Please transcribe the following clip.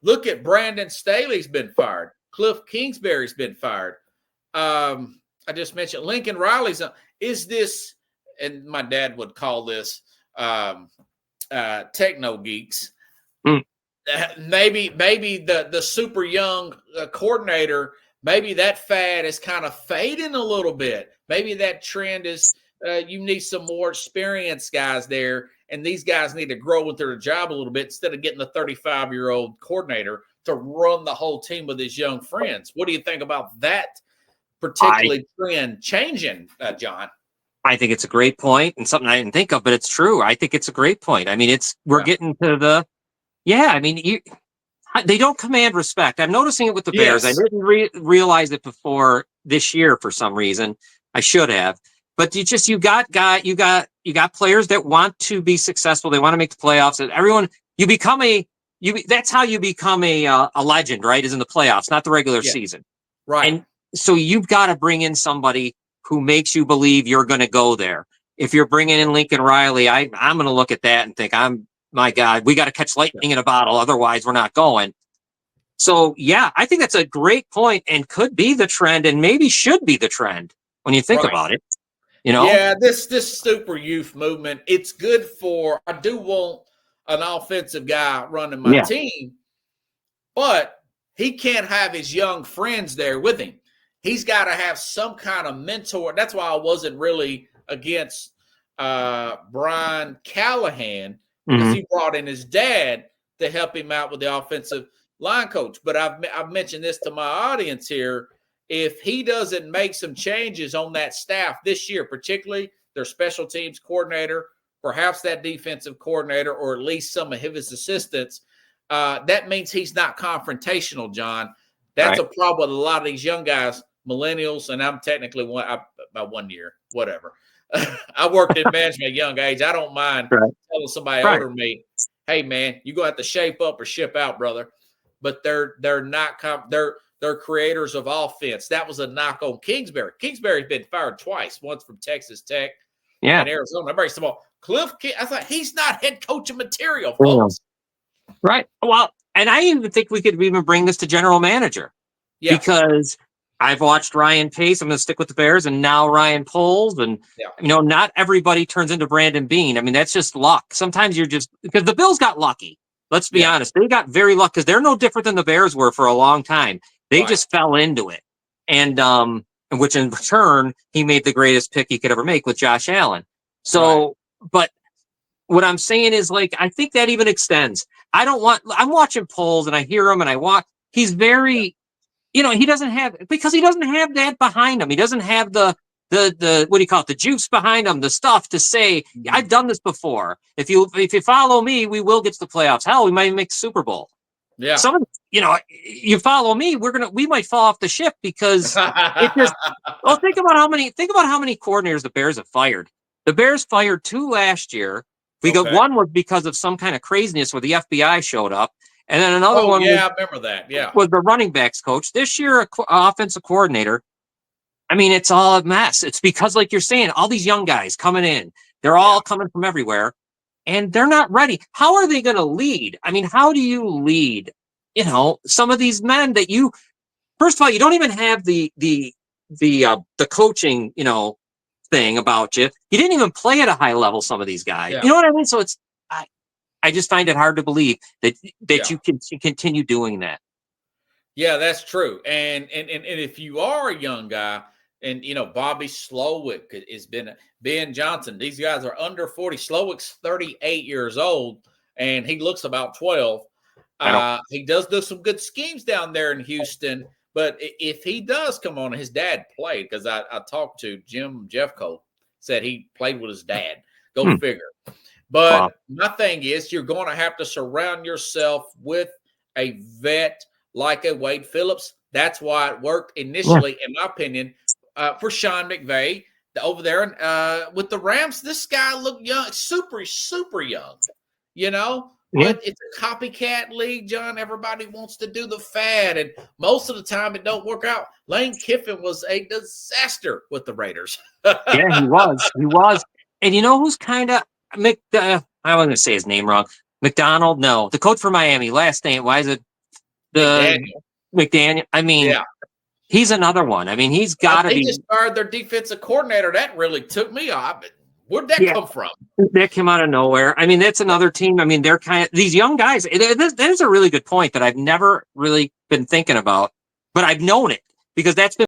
Look at Brandon Staley's been fired. Cliff Kingsbury's been fired. I just mentioned Lincoln Riley's. Is this, and my dad would call this techno geeks. Maybe the super young coordinator, maybe that fad is kind of fading a little bit. Maybe that trend is you need some more experienced guys there, and these guys need to grow with their job a little bit instead of getting the 35-year-old coordinator to run the whole team with his young friends. What do you think about that particular trend changing, John? I think it's a great point and something I didn't think of, but it's true. I think it's a great point. I mean, we're getting to the, I mean, they don't command respect. I'm noticing it with the Bears. Yes. I didn't realize it before this year for some reason. I should have. But you got players that want to be successful. They want to make the playoffs. And everyone, that's how you become a legend, right? Is in the playoffs, not the regular season. Right. And so you've got to bring in somebody who makes you believe you're going to go there. If you're bringing in Lincoln Riley, I'm going to look at that and think, my God, we got to catch lightning in a bottle. Otherwise, we're not going. So, I think that's a great point and could be the trend and maybe should be the trend when you think about it. Yeah, this super youth movement, it's good for, I do want an offensive guy running my team, but he can't have his young friends there with him. He's got to have some kind of mentor. That's why I wasn't really against Brian Callahan, because he brought in his dad to help him out with the offensive line coach. But I've mentioned this to my audience here. If he doesn't make some changes on that staff this year, particularly their special teams coordinator, perhaps that defensive coordinator, or at least some of his assistants, that means he's not confrontational, John. That's a problem with a lot of these young guys, millennials, and I'm technically about 1 year, whatever. I worked in management at a young age. I don't mind telling somebody older than me, hey, man, you're going to have to shape up or ship out, brother. But they're not they're creators of offense. That was a knock on Kingsbury. Kingsbury's been fired twice, once from Texas Tech and Arizona. Everybody said, well, I thought he's not head coaching material, folks. Right. Well, and I even think we could even bring this to general manager. Yeah. Because I've watched Ryan Pace. I'm going to stick with the Bears, and now Ryan Poles. And, not everybody turns into Brandon Beane. I mean, that's just luck. Sometimes you're just – because the Bills got lucky. Let's be honest. They got very lucky because they're no different than the Bears were for a long time. They just fell into it. And which in return, he made the greatest pick he could ever make with Josh Allen. So, but what I'm saying is, like, I think that even extends. I'm watching Poles and I hear him and I watch. He's very, he doesn't have that behind him. He doesn't have the what do you call it? The juice behind him, the stuff to say, I've done this before. If you follow me, we will get to the playoffs. Hell, we might make the Super Bowl. Yeah. You follow me, we might fall off the ship because it just, well, think about how many coordinators the Bears have fired. The Bears fired 2 last year. One was because of some kind of craziness where the FBI showed up. And then another one I remember that. Yeah. Was the running backs coach. This year, offensive coordinator. I mean, it's all a mess. It's because, like you're saying, all these young guys coming in, they're all coming from everywhere, and they're not ready. How are they going to lead? I mean, how do you lead, some of these men that first of all, you don't even have the coaching, thing about you. You didn't even play at a high level, some of these guys. Yeah. You know what I mean? So I just find it hard to believe that you can continue doing that. Yeah, that's true. And if you are a young guy, and Bobby Slowick has been Ben Johnson, these guys are under 40. Slowick's 38 years old, and he looks about 12. He does do some good schemes down there in Houston. But if he does come on, his dad played, because I talked to Jim Jeffcoat, said he played with his dad. Go figure. But my thing is, you're going to have to surround yourself with a vet like a Wade Phillips. That's why it worked initially, in my opinion, for Sean McVay over there with the Rams. This guy looked young, super, super young, But it's a copycat league, John. Everybody wants to do the fad, and most of the time it don't work out. Lane Kiffin was a disaster with the Raiders. Yeah, he was. And who's kind of I wasn't going to say his name wrong. McDonald? No. The coach for Miami, last name, why is it McDaniel. I mean, he's another one. I mean, he's got to be. They just fired their defensive coordinator. That really took me off. Where'd that come from? That came out of nowhere. I mean, that's another team. I mean, they're kind of these young guys. That is a really good point that I've never really been thinking about, but I've known it because that's been